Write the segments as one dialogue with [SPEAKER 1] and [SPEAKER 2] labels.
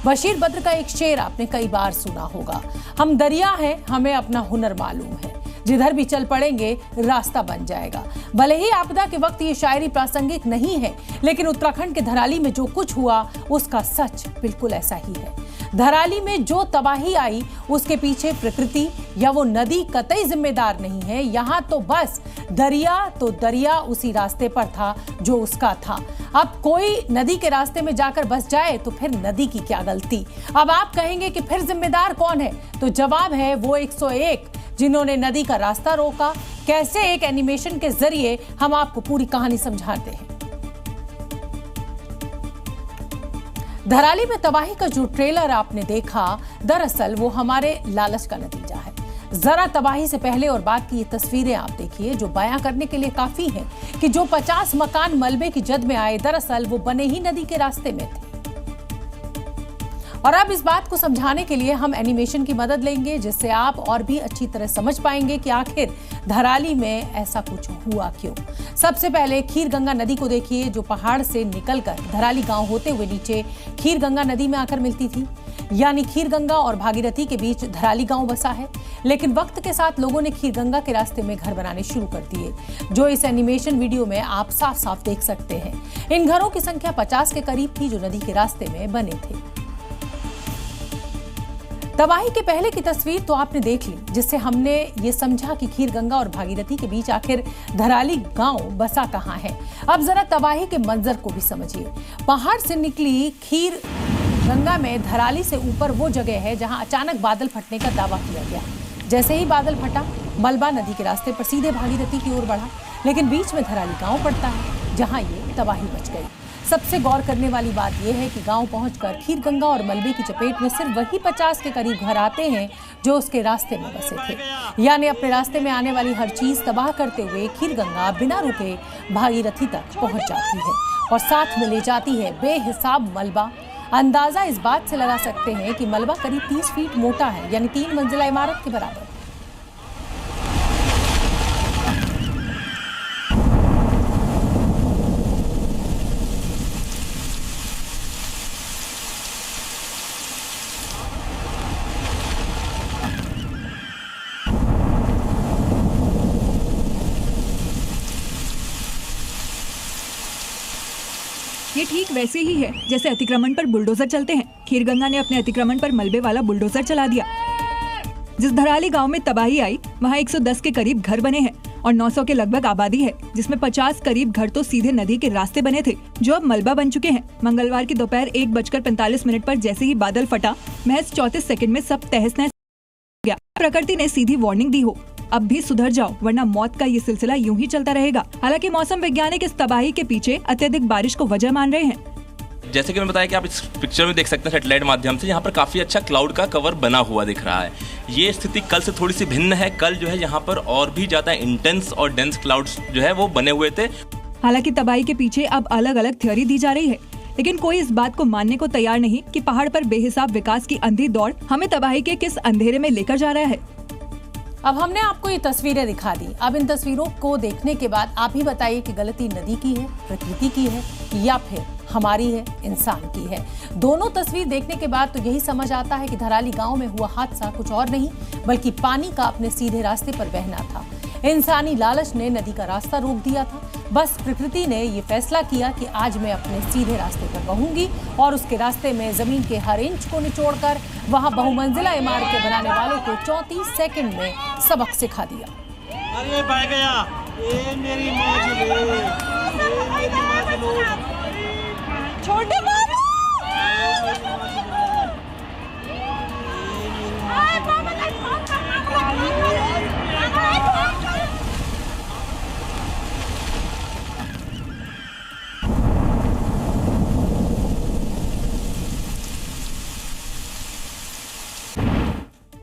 [SPEAKER 1] बशीर बद्र का एक शेर आपने कई बार सुना होगा, हम दरिया हैं, हमें अपना हुनर मालूम है, जिधर भी चल पड़ेंगे रास्ता बन जाएगा। भले ही आपदा के वक्त ये शायरी प्रासंगिक नहीं है, लेकिन उत्तराखंड के धराली में जो कुछ हुआ उसका सच बिल्कुल ऐसा ही है। धराली में जो तबाही आई उसके पीछे प्रकृति या वो नदी कतई जिम्मेदार नहीं है। यहाँ तो बस दरिया उसी रास्ते पर था जो उसका था। अब कोई नदी के रास्ते में जाकर बस जाए तो फिर नदी की क्या गलती। अब आप कहेंगे कि फिर जिम्मेदार कौन है, तो जवाब है वो 101 जिन्होंने नदी का रास्ता रोका। कैसे, एक एनिमेशन के जरिए हम आपको पूरी कहानी समझाते हैं। धराली में तबाही का जो ट्रेलर आपने देखा, दरअसल वो हमारे लालच का नतीजा है। जरा तबाही से पहले और बाद की ये तस्वीरें आप देखिए, जो बयां करने के लिए काफी हैं कि जो 50 मकान मलबे की जद में आए, दरअसल वो बने ही नदी के रास्ते में थे। और अब इस बात को समझाने के लिए हम एनिमेशन की मदद लेंगे, जिससे आप और भी अच्छी तरह समझ पाएंगे कि आखिर धराली में ऐसा कुछ हुआ क्यों। सबसे पहले खीर गंगा नदी को देखिए, जो पहाड़ से निकलकर धराली गांव होते हुए नीचे खीर गंगा नदी में आकर मिलती थी। यानी खीर गंगा और भागीरथी के बीच धराली गांव बसा है। लेकिन वक्त के साथ लोगों ने खीर गंगा के रास्ते में घर बनाने शुरू कर दिए, जो इस एनिमेशन वीडियो में आप साफ साफ देख सकते हैं। इन घरों की संख्या 50 के करीब थी, जो नदी के रास्ते में बने थे। तबाही के पहले की तस्वीर तो आपने देख ली, जिससे हमने ये समझा कि खीर गंगा और भागीरथी के बीच आखिर धराली गांव बसा कहां है। अब जरा तबाही के मंजर को भी समझिए। पहाड़ से निकली खीर गंगा में धराली से ऊपर वो जगह है जहां अचानक बादल फटने का दावा किया गया। जैसे ही बादल फटा, मलबा नदी के रास्ते पर सीधे भागीरथी की ओर बढ़ा, लेकिन बीच में धराली गांव पड़ता है, जहां ये तबाही मच गई। सबसे गौर करने वाली बात यह है कि गांव पहुंचकर खीर गंगा और मलबे की चपेट में सिर्फ वही 50 के करीब घर आते हैं जो उसके रास्ते में बसे थे। यानी अपने रास्ते में आने वाली हर चीज तबाह करते हुए खीर गंगा बिना रुके भागीरथी तक पहुंच जाती है और साथ में ले जाती है बेहिसाब मलबा। अंदाजा इस बात से लगा सकते हैं कि मलबा करीब 30 फीट मोटा है, यानी 3 मंजिला इमारत के बराबर।
[SPEAKER 2] ये ठीक वैसे ही है जैसे अतिक्रमण पर बुलडोजर चलते हैं। खीर गंगा ने अपने अतिक्रमण पर मलबे वाला बुलडोजर चला दिया। जिस धराली गांव में तबाही आई, वहां 110 के करीब घर बने हैं और 900 के लगभग आबादी है, जिसमें 50 करीब घर तो सीधे नदी के रास्ते बने थे, जो अब मलबा बन चुके हैं। मंगलवार की दोपहर 1:45 पर जैसे ही बादल फटा, महज 34 सेकंड में सब तहस नहस हो गया। प्रकृति ने सीधी वार्निंग दी हो, अब भी सुधर जाओ, वरना मौत का ये सिलसिला यूं ही चलता रहेगा। हालांकि मौसम वैज्ञानिक इस तबाही के पीछे अत्यधिक बारिश को वजह मान रहे हैं।
[SPEAKER 3] जैसे कि मैं बताया कि आप इस पिक्चर में देख सकते हैं सैटेलाइट माध्यम से, यहाँ पर काफी अच्छा क्लाउड का कवर बना हुआ दिख रहा है। ये स्थिति कल से थोड़ी सी भिन्न है। कल जो है यहाँ पर और भी ज्यादा इंटेंस और डेंस क्लाउड्स जो है वो बने हुए थे।
[SPEAKER 2] हालांकि तबाही के पीछे अब अलग अलग थ्योरी दी जा रही है, लेकिन कोई इस बात को मानने को तैयार नहीं कि पहाड़ पर बेहिसाब विकास की अंधी दौड़ हमें तबाही के किस अंधेरे में लेकर जा रहा है।
[SPEAKER 1] अब हमने आपको ये तस्वीरें दिखा दी। अब इन तस्वीरों को देखने के बाद आप ही बताइए कि गलती नदी की है, प्रकृति की है, या फिर हमारी है, इंसान की है। दोनों तस्वीर देखने के बाद तो यही समझ आता है कि धराली गांव में हुआ हादसा कुछ और नहीं, बल्कि पानी का अपने सीधे रास्ते पर बहना था। इंसानी लालच ने नदी का रास्ता रोक दिया था। बस प्रकृति ने ये फैसला किया कि आज मैं अपने सीधे रास्ते पर बहूंगी और उसके रास्ते में जमीन के हर इंच को निचोड़कर वहां बहुमंजिला इमारतें बनाने वालों को 34 सेकंड में सबक सिखा दिया।
[SPEAKER 4] अरे बह गया, ये मेरी
[SPEAKER 1] छोटे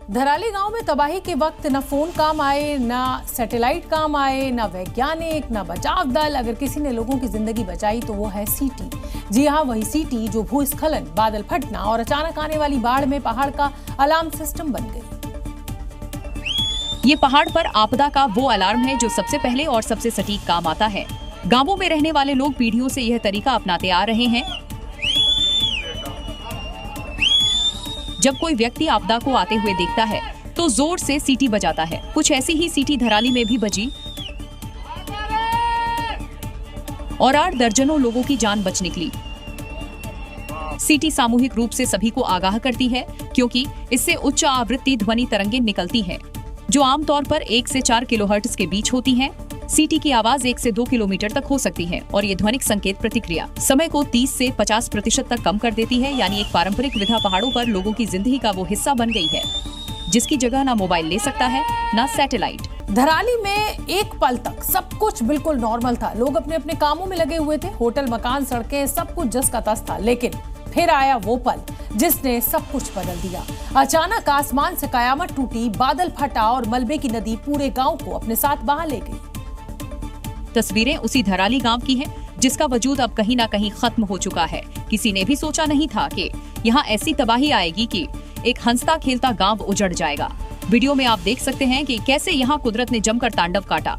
[SPEAKER 1] धराली गांव में तबाही के वक्त न फोन काम आए, न सैटेलाइट काम आए, न वैज्ञानिक, न बचाव दल। अगर किसी ने लोगों की जिंदगी बचाई तो वो है सीटी। जी हाँ, वही सीटी जो भूस्खलन, बादल फटना और अचानक आने वाली बाढ़ में पहाड़ का अलार्म सिस्टम बन गई।
[SPEAKER 5] ये पहाड़ पर आपदा का वो अलार्म है जो सबसे पहले और सबसे सटीक काम आता है। गांवों में रहने वाले लोग पीढ़ियों से यह तरीका अपनाते आ रहे हैं। जब कोई व्यक्ति आपदा को आते हुए देखता है तो जोर से सीटी बजाता है। कुछ ऐसी ही सीटी धराली में भी बजी और 8 दर्जनों लोगों की जान बच निकली। सीटी सामूहिक रूप से सभी को आगाह करती है, क्योंकि इससे उच्च आवृत्ति ध्वनि तरंगें निकलती हैं, जो आमतौर पर 1 से 4 किलोहर्ट्ज के बीच होती हैं। सीटी की आवाज 1 से 2 किलोमीटर तक हो सकती है और ये ध्वनिक संकेत प्रतिक्रिया समय को 30 से 50% तक कम कर देती है। यानी एक पारंपरिक विधा पहाड़ों पर लोगों की जिंदगी का वो हिस्सा बन गई है, जिसकी जगह ना मोबाइल ले सकता है ना सैटेलाइट।
[SPEAKER 1] धराली में एक पल तक सब कुछ बिल्कुल नॉर्मल था। लोग अपने अपने कामों में लगे हुए थे। होटल, मकान, सड़कें, सब कुछ जस का तस था। लेकिन फिर आया वो पल जिसने सब कुछ बदल दिया। अचानक आसमान से कयामत टूटी, बादल फटा और मलबे की नदी पूरे गांव को अपने साथ बहा ले गई।
[SPEAKER 5] तस्वीरें उसी धराली गांव की हैं, जिसका वजूद अब कहीं ना कहीं खत्म हो चुका है। किसी ने भी सोचा नहीं था कि यहाँ ऐसी तबाही आएगी कि एक हंसता खेलता गांव उजड़ जाएगा। वीडियो में आप देख सकते हैं कि कैसे यहाँ कुदरत ने जमकर तांडव काटा।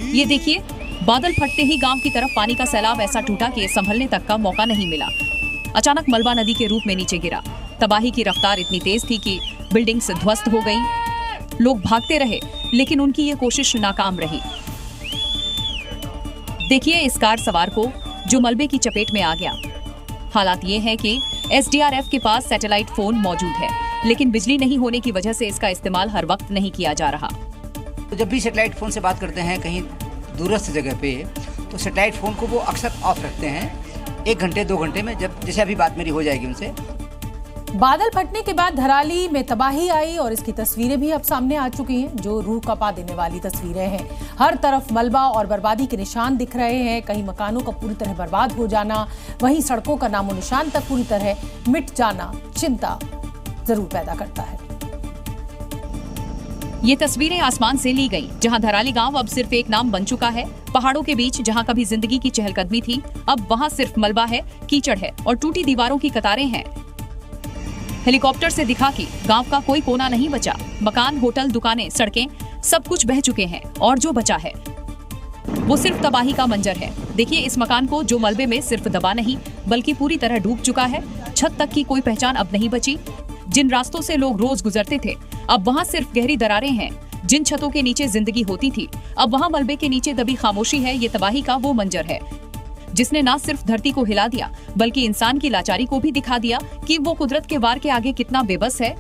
[SPEAKER 5] ये देखिए, बादल फटते ही गांव की तरफ पानी का सैलाब ऐसा टूटा कि संभलने तक का मौका नहीं मिला। अचानक मलबा नदी के रूप में नीचे गिरा। तबाही की रफ्तार इतनी तेज थी कि बिल्डिंग्स ध्वस्त हो गई। लोग भागते रहे, लेकिन उनकी ये कोशिश नाकाम रही। देखिए इस कार सवार को, जो मलबे की चपेट में आ गया। हालात ये है कि एसडीआरएफ के पास सैटेलाइट फोन मौजूद है, लेकिन बिजली नहीं होने की वजह से इसका इस्तेमाल हर वक्त नहीं किया जा रहा।
[SPEAKER 6] तो जब भी सैटेलाइट फोन से बात करते हैं कहीं दूरस्थ जगह पे, तो सैटेलाइट फोन को वो अक्सर ऑफ रखते हैं 1 घंटे 2 घंटे में, जब जैसे अभी बात मेरी हो जाएगी उनसे।
[SPEAKER 1] बादल फटने के बाद धराली में तबाही आई और इसकी तस्वीरें भी अब सामने आ चुकी हैं, जो रूह कपा देने वाली तस्वीरें हैं। हर तरफ मलबा और बर्बादी के निशान दिख रहे हैं। कहीं मकानों का पूरी तरह बर्बाद हो जाना, वहीं सड़कों का नामो निशान तक पूरी तरह मिट जाना चिंता जरूर पैदा करता है।
[SPEAKER 5] ये तस्वीरें आसमान से ली गई, जहां धराली गांव अब सिर्फ एक नाम बन चुका है। पहाड़ों के बीच जहां कभी जिंदगी की चहलकदमी थी, अब वहां सिर्फ मलबा है, कीचड़ है और टूटी दीवारों की कतारें हैं। हेलीकॉप्टर से दिखा कि गांव का कोई कोना नहीं बचा। मकान, होटल, दुकानें, सड़कें सब कुछ बह चुके हैं और जो बचा है वो सिर्फ तबाही का मंजर है। देखिए इस मकान को, जो मलबे में सिर्फ दबा नहीं बल्कि पूरी तरह डूब चुका है। छत तक की कोई पहचान अब नहीं बची। जिन रास्तों से लोग रोज गुजरते थे, अब वहाँ सिर्फ गहरी दरारें हैं। जिन छतों के नीचे जिंदगी होती थी, अब वहाँ मलबे के नीचे दबी खामोशी है। ये तबाही का वो मंजर है जिसने न सिर्फ धरती को हिला दिया, बल्कि इंसान की लाचारी को भी दिखा दिया कि वो कुदरत के वार के आगे कितना बेबस है।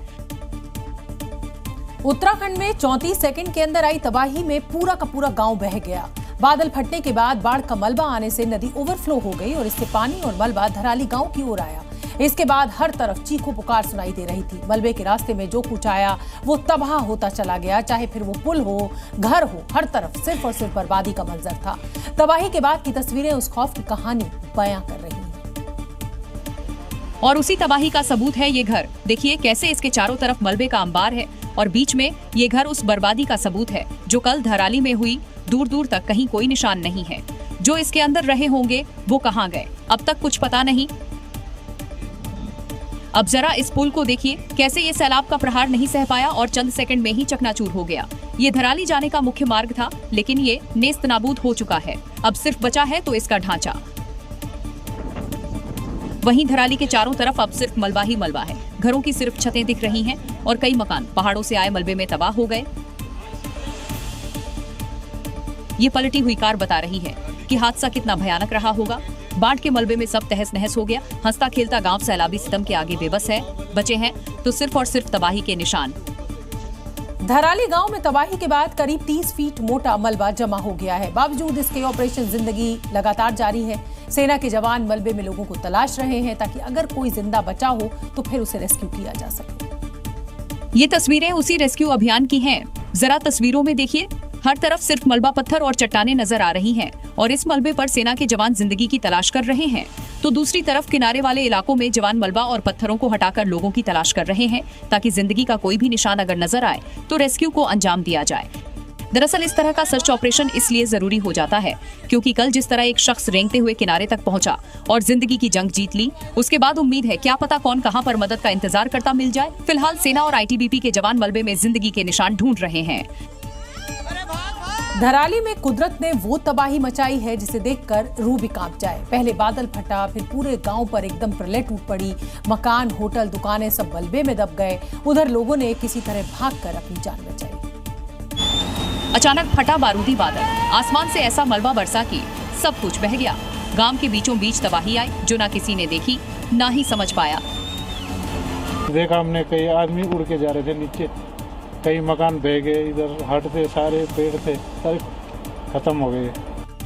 [SPEAKER 1] उत्तराखंड में 34 सेकंड के अंदर आई तबाही में पूरा का पूरा गांव बह गया। बादल फटने के बाद बाढ़ का मलबा आने से नदी ओवरफ्लो हो गई और इससे पानी और मलबा धराली गांव की ओर आया। इसके बाद हर तरफ चीखों पुकार सुनाई दे रही थी। मलबे के रास्ते में जो कुछ आया वो तबाह होता चला गया, चाहे फिर वो पुल हो, घर हो, हर तरफ सिर्फ और सिर्फ बर्बादी का मंजर था। तबाही के बाद की तस्वीरें उस खौफ की कहानी बयां कर रही हैं।
[SPEAKER 5] और उसी तबाही का सबूत है ये घर। देखिए कैसे इसके चारों तरफ मलबे का अंबार है और बीच में ये घर उस बर्बादी का सबूत है जो कल धराली में हुई। दूर दूर तक कहीं कोई निशान नहीं है। जो इसके अंदर रहे होंगे वो कहाँ गए, अब तक कुछ पता नहीं। अब जरा इस पुल को देखिए, कैसे ये सैलाब का प्रहार नहीं सह पाया और चंद सेकंड में ही चकनाचूर हो गया। ये धराली जाने का मुख्य मार्ग था, लेकिन ये नेस्त नाबूद हो चुका है। अब सिर्फ बचा है तो इसका ढांचा। वहीं धराली के चारों तरफ अब सिर्फ मलबा ही मलबा है। घरों की सिर्फ छतें दिख रही हैं और कई मकान पहाड़ों से आए मलबे में तबाह हो गए। ये पलटी हुई कार बता रही है कि हादसा कितना भयानक रहा होगा। बाढ़ के मलबे में सब तहस नहस हो गया। हंसता खेलता गांव सैलाबी सितम के आगे बेबस है। बचे हैं तो सिर्फ और सिर्फ तबाही के निशान।
[SPEAKER 1] धराली गांव में तबाही के बाद करीब 30 फीट मोटा मलबा जमा हो गया है। बावजूद इसके ऑपरेशन जिंदगी लगातार जारी है। सेना के जवान मलबे में लोगों को तलाश रहे हैं ताकि अगर कोई जिंदा बचा हो तो फिर उसे रेस्क्यू किया जा सके।
[SPEAKER 5] ये तस्वीरें उसी रेस्क्यू अभियान की हैं। जरा तस्वीरों में देखिए, हर तरफ सिर्फ मलबा, पत्थर और चट्टानें नजर आ रही हैं और इस मलबे पर सेना के जवान जिंदगी की तलाश कर रहे हैं। तो दूसरी तरफ किनारे वाले इलाकों में जवान मलबा और पत्थरों को हटाकर लोगों की तलाश कर रहे हैं ताकि जिंदगी का कोई भी निशान अगर नजर आए तो रेस्क्यू को अंजाम दिया जाए। दरअसल इस तरह का सर्च ऑपरेशन इसलिए जरूरी हो जाता है क्योंकि कल जिस तरह एक शख्स रेंगते हुए किनारे तक पहुंचा और जिंदगी की जंग जीत ली, उसके बाद उम्मीद है क्या पता कौन कहां पर मदद का इंतजार करता मिल जाए। फिलहाल सेना और आईटीबीपी के जवान मलबे में जिंदगी के निशान ढूंढ रहे हैं।
[SPEAKER 1] धराली में कुदरत ने वो तबाही मचाई है जिसे देखकर रूह भी कांप जाए। पहले बादल फटा, फिर पूरे गांव पर एकदम प्रलय टूट पड़ी। मकान, होटल, दुकानें सब मलबे में दब गए। उधर लोगों ने किसी तरह भागकर अपनी जान बचाई।
[SPEAKER 5] अचानक फटा बारूदी बादल, आसमान से ऐसा मलबा बरसा कि सब कुछ बह गया। गांव के बीचों बीच तबाही आई जो ना किसी ने देखी ना ही समझ पाया।
[SPEAKER 7] देखा हमने, कई आदमी उड़ के जा रहे थे नीचे, कई मकान बह गए, इधर हट थे, सारे पेड़ थे, सारे खत्म हो गए।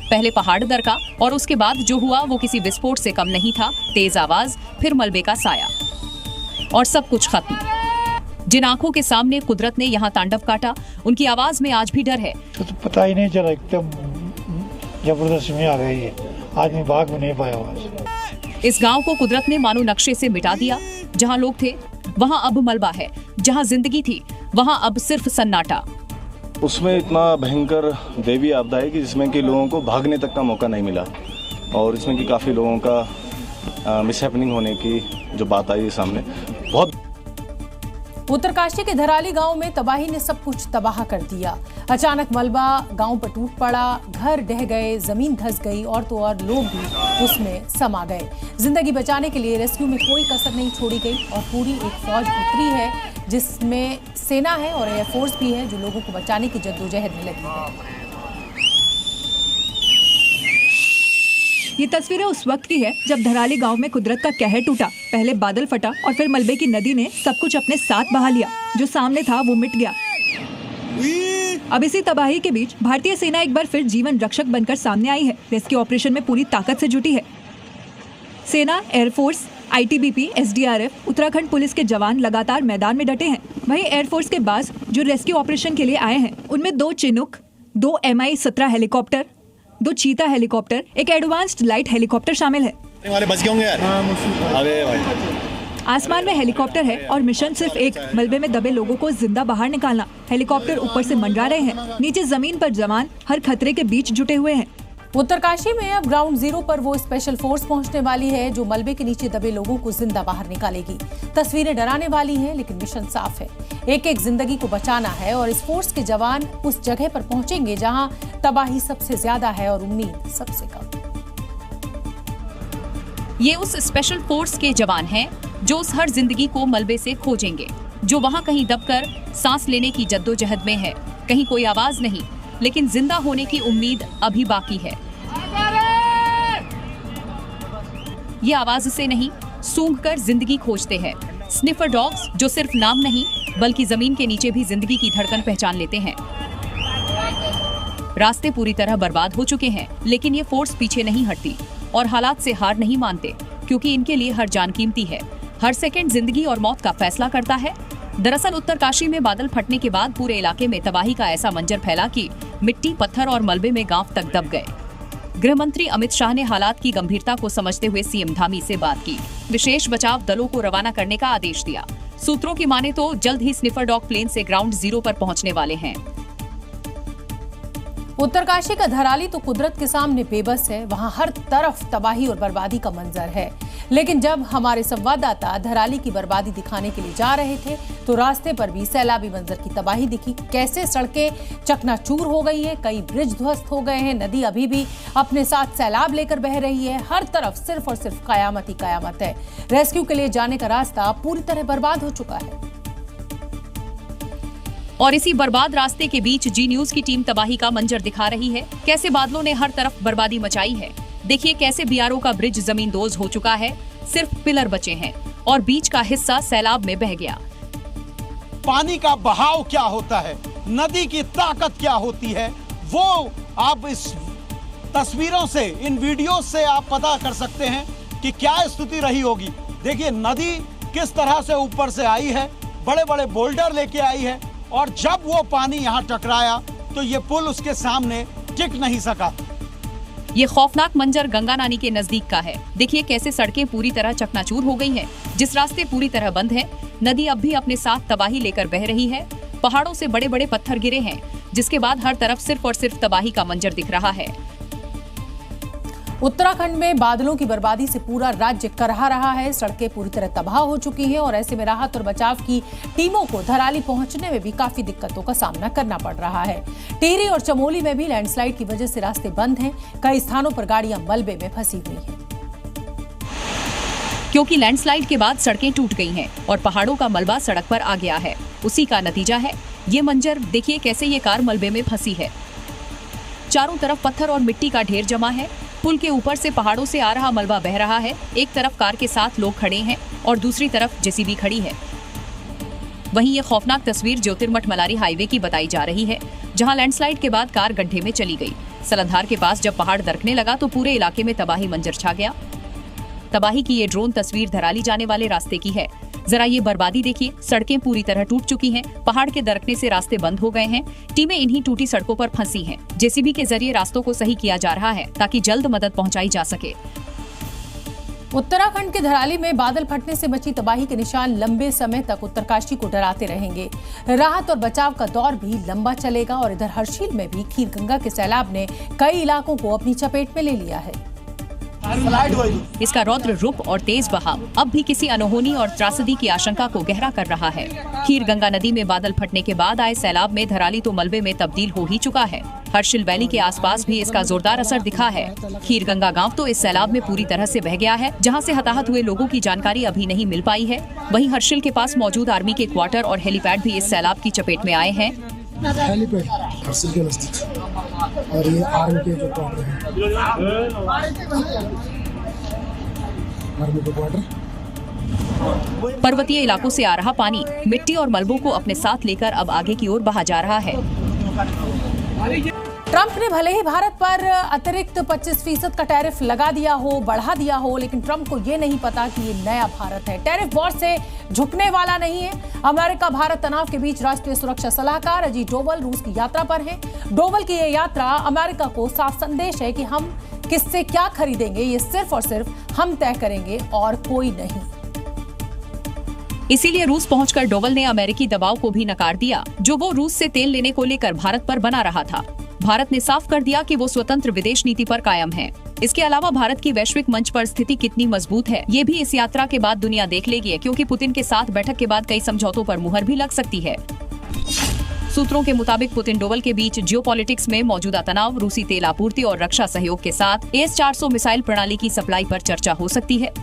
[SPEAKER 5] पहले पहाड़ दरका और उसके बाद जो हुआ वो किसी विस्फोट से कम नहीं था। तेज आवाज, फिर मलबे का साया और सब कुछ खत्म। जिन आंखों के सामने कुदरत ने यहाँ तांडव काटा, उनकी आवाज में आज भी डर है।
[SPEAKER 7] तो पता ही नहीं चला, एकदम जबरदस्त में आ गई है, आदमी भाग भी नहीं पाया वहां से।
[SPEAKER 5] इस गांव को कुदरत ने मानो नक्शे से मिटा दिया। जहां लोग थे वहां अब मलबा है, जहां जिंदगी थी वहां अब सिर्फ सन्नाटा।
[SPEAKER 8] उसमें इतना भयंकर दैवीय आपदा है कि जिसमें कि लोगों को भागने तक का मौका नहीं मिला और इसमें कि काफ़ी लोगों का मिसहैपनिंग होने की जो बात आई है सामने। बहुत
[SPEAKER 1] उत्तरकाशी के धराली गांव में तबाही ने सब कुछ तबाह कर दिया। अचानक मलबा गांव पर टूट पड़ा, घर ढह गए, जमीन धंस गई और तो और लोग भी उसमें समा गए। जिंदगी बचाने के लिए रेस्क्यू में कोई कसर नहीं छोड़ी गई और पूरी एक फौज उतरी है जिसमें सेना है और एयरफोर्स भी है जो लोगों को बचाने की जद्दोजहद में लगी है।
[SPEAKER 2] ये तस्वीरें उस वक्त की है जब धराली गांव में कुदरत का कहर टूटा। पहले बादल फटा और फिर मलबे की नदी ने सब कुछ अपने साथ बहा लिया। जो सामने था वो मिट गया। अब इसी तबाही के बीच भारतीय सेना एक बार फिर जीवन रक्षक बनकर सामने आई है। रेस्क्यू ऑपरेशन में पूरी ताकत से जुटी है। सेना, air force, ITBP, SDRF, Uttarakhand police के जवान लगातार मैदान में डटे हैं। वहीं एयरफोर्स के बाज जो रेस्क्यू ऑपरेशन के लिए आए हैं, उनमें 2 Chinook, 2 MI-17 helicopter, 2 Cheetah helicopter, एक एडवांस्ड लाइट हेलीकॉप्टर शामिल है।
[SPEAKER 9] वाले बच गए होंगे यार। अरे भाई,
[SPEAKER 2] आसमान में हेलीकॉप्टर है और मिशन सिर्फ एक, मलबे में दबे लोगों को जिंदा बाहर निकालना। हेलीकॉप्टर ऊपर से मंडरा रहे हैं, नीचे जमीन पर जवान हर खतरे के बीच जुटे हुए हैं।
[SPEAKER 1] उत्तरकाशी में अब ग्राउंड जीरो पर वो स्पेशल फोर्स पहुंचने वाली है जो मलबे के नीचे दबे लोगों को जिंदा बाहर निकालेगी। तस्वीरें डराने वाली हैं लेकिन मिशन साफ है, एक एक जिंदगी को बचाना है और इस फोर्स के जवान उस जगह पर पहुंचेंगे जहां तबाही सबसे ज्यादा है और उम्मीद सबसे कम।
[SPEAKER 5] ये उस स्पेशल फोर्स के जवान हैं जो उस हर जिंदगी को मलबे से खोजेंगे, जो वहां कहीं दबकर सांस लेने की जद्दोजहद में है। कहीं कोई आवाज नहीं, लेकिन जिंदा होने की उम्मीद अभी बाकी है। ये आवाज से नहीं, सूंघकर जिंदगी खोजते हैं। स्निफर डॉग्स जो सिर्फ नाम नहीं बल्कि जमीन के नीचे भी जिंदगी की धड़कन पहचान लेते हैं। रास्ते पूरी तरह बर्बाद हो चुके हैं, लेकिन ये फोर्स पीछे नहीं हटती और हालात से हार नहीं मानते, क्योंकि इनके लिए हर जान कीमती है। हर सेकंड जिंदगी और मौत का फैसला करता है। दरअसल उत्तरकाशी में बादल फटने के बाद पूरे इलाके में तबाही का ऐसा मंजर फैला कि मिट्टी, पत्थर और मलबे में गांव तक दब गए। गृह मंत्री अमित शाह ने हालात की गंभीरता को समझते हुए सीएम धामी से बात की। विशेष बचाव दलों को रवाना करने का आदेश दिया। सूत्रों की माने तो जल्द ही स्निफर डॉग प्लेन से ग्राउंड जीरो पर पहुंचने वाले हैं।
[SPEAKER 1] उत्तरकाशी का धराली तो कुदरत के सामने बेबस है। वहां हर तरफ तबाही और बर्बादी का मंजर है। लेकिन जब हमारे संवाददाता धराली की बर्बादी दिखाने के लिए जा रहे थे तो रास्ते पर भी सैलाबी मंजर की तबाही दिखी। कैसे सड़कें चकनाचूर हो गई है, कई ब्रिज ध्वस्त हो गए हैं, नदी अभी भी अपने साथ सैलाब लेकर बह रही है। हर तरफ सिर्फ और सिर्फ कयामत ही कयामत है। रेस्क्यू के लिए जाने का रास्ता पूरी तरह बर्बाद हो चुका है।
[SPEAKER 5] और इसी बर्बाद रास्ते के बीच जी न्यूज की टीम तबाही का मंजर दिखा रही है। कैसे बादलों ने हर तरफ बर्बादी मचाई है। देखिए कैसे बीआरओ का ब्रिज जमींदोज हो चुका है, सिर्फ पिलर बचे हैं और बीच का हिस्सा सैलाब में बह गया।
[SPEAKER 9] पानी का बहाव क्या होता है, नदी की ताकत क्या होती है, वो आप इस तस्वीरों से, इन वीडियो से आप पता कर सकते हैं कि क्या स्थिति रही होगी। देखिए नदी किस तरह से ऊपर से आई है, बड़े बड़े बोल्डर लेके आई है और जब वो पानी यहाँ टकराया तो ये पुल उसके सामने टिक नहीं सका।
[SPEAKER 5] ये खौफनाक मंजर गंगा नानी के नजदीक का है। देखिए कैसे सड़कें पूरी तरह चकनाचूर हो गई हैं। जिस रास्ते पूरी तरह बंद हैं, नदी अब भी अपने साथ तबाही लेकर बह रही है। पहाड़ों से बड़े बड़े पत्थर गिरे हैं, जिसके बाद हर तरफ सिर्फ और सिर्फ तबाही का मंजर दिख रहा है।
[SPEAKER 1] उत्तराखंड में बादलों की बर्बादी से पूरा राज्य करहा रहा है। सड़कें पूरी तरह तबाह हो चुकी हैं और ऐसे में राहत और बचाव की टीमों को धराली पहुंचने में भी काफी दिक्कतों का सामना करना पड़ रहा है। टिहरी और चमोली में भी लैंडस्लाइड की वजह से रास्ते बंद हैं। कई स्थानों पर गाड़ियां मलबे में फंसी हुई हैं।
[SPEAKER 5] क्योंकि लैंडस्लाइड के बाद सड़कें टूट गई हैं और पहाड़ों का मलबा सड़क पर आ गया है। उसी का नतीजा है ये मंजर। देखिए कैसे ये कार मलबे में फंसी है। चारों तरफ पत्थर और मिट्टी का ढेर जमा है। पुल के ऊपर से पहाड़ों से आ रहा मलबा बह रहा है। एक तरफ कार के साथ लोग खड़े हैं और दूसरी तरफ जेसीबी खड़ी है। वहीं ये खौफनाक तस्वीर ज्योतिर्मठ मलारी हाईवे की बताई जा रही है, जहां लैंडस्लाइड के बाद कार गड्ढे में चली गई। सलंधार के पास जब पहाड़ दरकने लगा तो पूरे इलाके में तबाही मंजर छा गया। तबाही की ये ड्रोन तस्वीर धराली जाने वाले रास्ते की है। जरा ये बर्बादी देखिए। सड़कें पूरी तरह टूट चुकी हैं। पहाड़ के दरकने से रास्ते बंद हो गए हैं। टीमें इन्हीं टूटी सड़कों पर फंसी हैं। जेसीबी के जरिए रास्तों को सही किया जा रहा है ताकि जल्द मदद पहुंचाई जा सके।
[SPEAKER 1] उत्तराखंड के धराली में बादल फटने से मची तबाही के निशान लंबे समय तक उत्तरकाशी को डराते रहेंगे। राहत और बचाव का दौर भी लंबा चलेगा और इधर हर्षिल में भी खीरगंगा के सैलाब ने कई इलाकों को अपनी चपेट में ले लिया है।
[SPEAKER 5] इसका रौद्र रूप और तेज बहाव अब भी किसी अनहोनी और त्रासदी की आशंका को गहरा कर रहा है। खीरगंगा नदी में बादल फटने के बाद आए सैलाब में धराली तो मलबे में तब्दील हो ही चुका है। हर्षिल वैली के आसपास भी इसका जोरदार असर दिखा है। खीरगंगा गांव तो इस सैलाब में पूरी तरह से बह गया है, जहां से हताहत हुए लोगों की जानकारी अभी नहीं मिल पाई है। वहीं हर्षिल के पास मौजूद आर्मी के क्वार्टर और हेलीपैड भी इस सैलाब की चपेट में आए हैं।
[SPEAKER 10] हेलीपैड हर्षिल के नजदीक और ये आर्मी के जो क्वार्टर है, आर्मी के क्वार्टर।
[SPEAKER 5] पर्वतीय इलाकों से आ रहा पानी मिट्टी और मलबों को अपने साथ लेकर अब आगे की ओर बहा जा रहा है।
[SPEAKER 1] ट्रंप ने भले ही भारत पर अतिरिक्त 25% का टैरिफ लगा दिया हो, बढ़ा दिया हो, लेकिन ट्रंप को ये नहीं पता कि ये नया भारत है। टैरिफ वॉर से झुकने वाला नहीं है। अमेरिका भारत तनाव के बीच राष्ट्रीय सुरक्षा सलाहकार अजीत डोवल रूस की यात्रा पर हैं। डोवल की ये यात्रा अमेरिका को साफ संदेश है कि हम किससे क्या खरीदेंगे ये सिर्फ और सिर्फ हम तय करेंगे और कोई नहीं।
[SPEAKER 5] इसीलिए रूस पहुंचकर डोवल ने अमेरिकी दबाव को भी नकार दिया, जो वो रूस से तेल लेने को लेकर भारत पर बना रहा था। भारत ने साफ कर दिया कि वो स्वतंत्र विदेश नीति पर कायम है। इसके अलावा भारत की वैश्विक मंच पर स्थिति कितनी मजबूत है, ये भी इस यात्रा के बाद दुनिया देख लेगी, क्योंकि पुतिन के साथ बैठक के बाद कई समझौतों पर मुहर भी लग सकती है। सूत्रों के मुताबिक पुतिन डोवल के बीच जियोपॉलिटिक्स में मौजूदा तनाव, रूसी तेल आपूर्ति और रक्षा सहयोग के साथ AS-400 मिसाइल प्रणाली की सप्लाई पर चर्चा हो सकती है।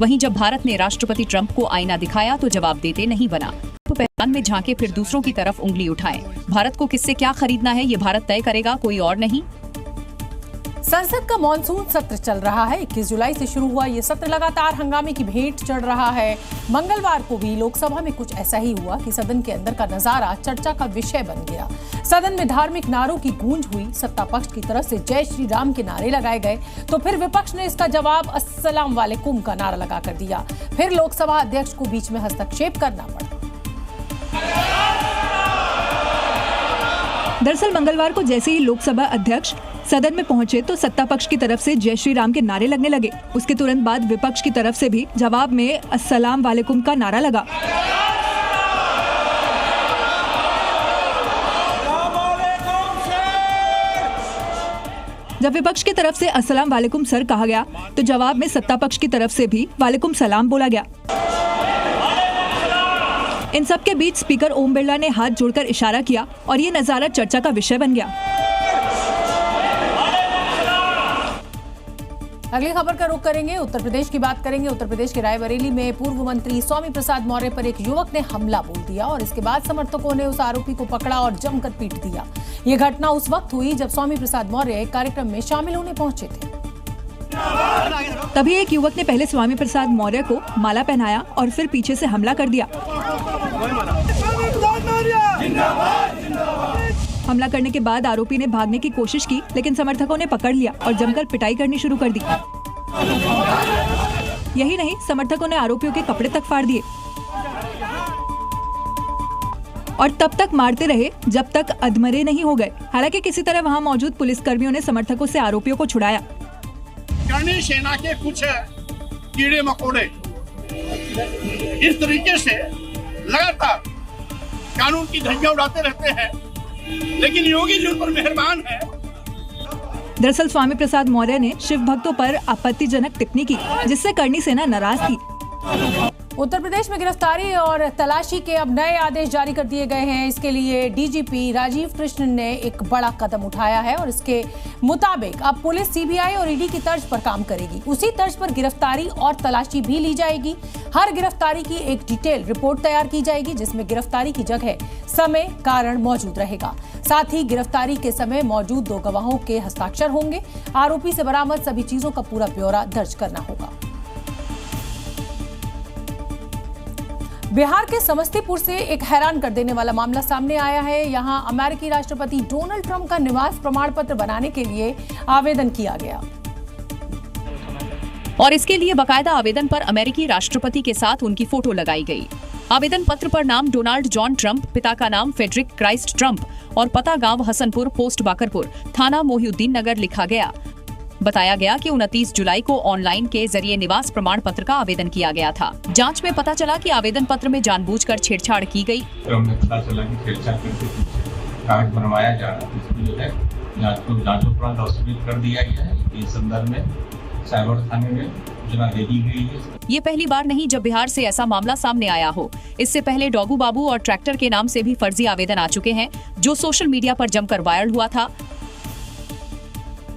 [SPEAKER 5] वहीं जब भारत ने राष्ट्रपति ट्रंप को आईना दिखाया तो जवाब देते नहीं बना। तो पहचान में झांके फिर दूसरों की तरफ उंगली उठाए। भारत को किससे क्या खरीदना है ये भारत तय करेगा, कोई और नहीं।
[SPEAKER 1] संसद का मॉनसून सत्र चल रहा है। 21 जुलाई से शुरू हुआ ये सत्र लगातार हंगामे की भेंट चढ़ रहा है। मंगलवार को भी लोकसभा में कुछ ऐसा ही हुआ कि सदन के अंदर का नजारा चर्चा का विषय बन गया। सदन में धार्मिक नारों की गूंज हुई। सत्ता पक्ष की तरफ से जय श्री राम के नारे लगाए गए तो फिर विपक्ष ने इसका जवाब अस्सलाम वालेकुम का नारा लगाकर दिया। फिर लोकसभा अध्यक्ष को बीच में हस्तक्षेप करना पड़ा।
[SPEAKER 2] दरअसल मंगलवार को जैसे ही लोकसभा अध्यक्ष सदन में पहुंचे तो सत्ता पक्ष की तरफ से जय श्री राम के नारे लगने लगे। उसके तुरंत बाद विपक्ष की तरफ से भी जवाब में अस्सलाम वालेकुम का नारा लगा। जब विपक्ष की तरफ से अस्सलाम वालेकुम सर कहा गया तो जवाब में सत्ता पक्ष की तरफ से भी वालेकुम सलाम बोला गया। इन सब के बीच स्पीकर ओम बिरला ने हाथ जोड़कर इशारा किया और ये नजारा चर्चा का विषय बन गया।
[SPEAKER 1] अगली खबर का रुख करेंगे, उत्तर प्रदेश की बात करेंगे। उत्तर प्रदेश के रायबरेली में पूर्व मंत्री स्वामी प्रसाद मौर्य पर एक युवक ने हमला बोल दिया और इसके बाद समर्थकों ने उस आरोपी को पकड़ा और जमकर पीट दिया। ये घटना उस वक्त हुई जब स्वामी प्रसाद मौर्य एक कार्यक्रम में शामिल होने पहुंचे थे।
[SPEAKER 2] तभी एक युवक ने पहले स्वामी प्रसाद मौर्य को माला पहनाया और फिर पीछे से हमला कर दिया। हमला करने के बाद आरोपी ने भागने की कोशिश की, लेकिन समर्थकों ने पकड़ लिया और जमकर पिटाई करनी शुरू कर दी। यही नहीं, समर्थकों ने आरोपियों के कपड़े तक फाड़ दिए और तब तक मारते रहे जब तक अधमरे नहीं हो गए। हालांकि किसी तरह वहां मौजूद पुलिसकर्मियों ने समर्थकों से आरोपियों को छुड़ाया।
[SPEAKER 11] करणी सेना के कुछ कीड़े मकोड़े इस तरीके से लगातार कानून की धज्जियां उड़ाते रहते हैं, लेकिन योगी जी उन पर मेहरबान है।
[SPEAKER 2] दरअसल स्वामी प्रसाद मौर्य ने शिव भक्तों पर आपत्तिजनक टिप्पणी की, जिससे करणी सेना नाराज थी।
[SPEAKER 1] उत्तर प्रदेश में गिरफ्तारी और तलाशी के अब नए आदेश जारी कर दिए गए हैं। इसके लिए डीजीपी राजीव कृष्ण ने एक बड़ा कदम उठाया है और इसके मुताबिक अब पुलिस सीबीआई और ईडी की तर्ज पर काम करेगी। उसी तर्ज पर गिरफ्तारी और तलाशी भी ली जाएगी। हर गिरफ्तारी की एक डिटेल रिपोर्ट तैयार की जाएगी, जिसमें गिरफ्तारी की जगह, समय, कारण मौजूद रहेगा। साथ ही गिरफ्तारी के समय मौजूद 2 गवाहों के हस्ताक्षर होंगे। आरोपी से बरामद सभी चीजों का पूरा ब्यौरा दर्ज करना होगा। बिहार के समस्तीपुर से एक हैरान कर देने वाला मामला सामने आया है। यहां अमेरिकी राष्ट्रपति डोनाल्ड ट्रंप का निवास प्रमाण पत्र बनाने के लिए आवेदन किया गया
[SPEAKER 5] और इसके लिए बकायदा आवेदन पर अमेरिकी राष्ट्रपति के साथ उनकी फोटो लगाई गई। आवेदन पत्र पर नाम डोनाल्ड जॉन ट्रंप, पिता का नाम फेडरिक क्राइस्ट ट्रंप और पता गांव हसनपुर, पोस्ट बाकरपुर, थाना मोहिउद्दीन नगर लिखा गया। बताया गया कि 29 जुलाई को ऑनलाइन के जरिए निवास प्रमाण पत्र का आवेदन किया गया था। जांच में पता चला कि आवेदन पत्र में जानबूझकर छेड़छाड़ की गई।
[SPEAKER 12] हमें पता चला कि छेड़छाड़ करके कागज बनवाया जा रहा है, इसमें जो है जांच उपरांत स्थापित कर दिया गया है। इस संदर्भ में साइबर थाने में सूचना दे दी गई है।
[SPEAKER 5] ये पहली बार नहीं जब बिहार से ऐसा मामला सामने आया हो। इससे पहले डॉगू बाबू और ट्रैक्टर के नाम से भी फर्जी आवेदन आ चुके हैं, जो सोशल मीडिया पर जमकर वायरल हुआ था।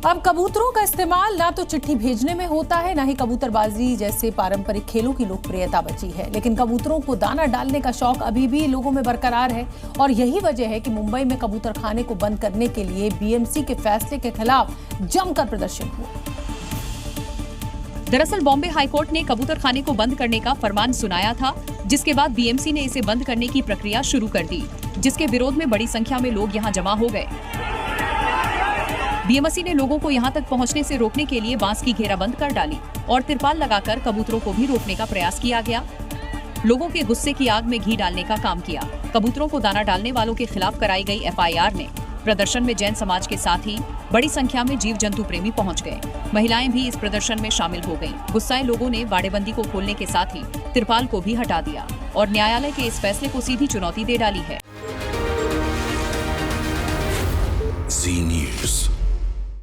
[SPEAKER 1] अब कबूतरों का इस्तेमाल ना तो चिट्ठी भेजने में होता है, ना ही कबूतरबाजी जैसे पारंपरिक खेलों की लोकप्रियता बची है। लेकिन कबूतरों को दाना डालने का शौक अभी भी लोगों में बरकरार है और यही वजह है कि मुंबई में कबूतर खाने को बंद करने के लिए बीएमसी के फैसले के खिलाफ जमकर प्रदर्शन हुआ।
[SPEAKER 5] दरअसल बॉम्बे हाईकोर्ट ने कबूतर खाने को बंद करने का फरमान सुनाया था, जिसके बाद बीएमसी ने इसे बंद करने की प्रक्रिया शुरू कर दी, जिसके विरोध में बड़ी संख्या में लोग यहां जमा हो गए। बीएमसी ने लोगों को यहां तक पहुंचने से रोकने के लिए बांस की घेराबंद कर डाली और तिरपाल लगाकर कबूतरों को भी रोकने का प्रयास किया गया। लोगों के गुस्से की आग में घी डालने का काम किया। कबूतरों को दाना डालने वालों के खिलाफ कराई गई एफआईआर ने प्रदर्शन में जैन समाज के साथ ही बड़ी संख्या में जीव जंतु प्रेमी पहुंच गए। महिलाएं भी इस प्रदर्शन में शामिल हो गईं। गुस्साए लोगों ने बाड़ेबंदी को खोलने के साथ ही तिरपाल को भी हटा दिया और न्यायालय के इस फैसले को सीधी चुनौती दे डाली है।
[SPEAKER 13] Zee News।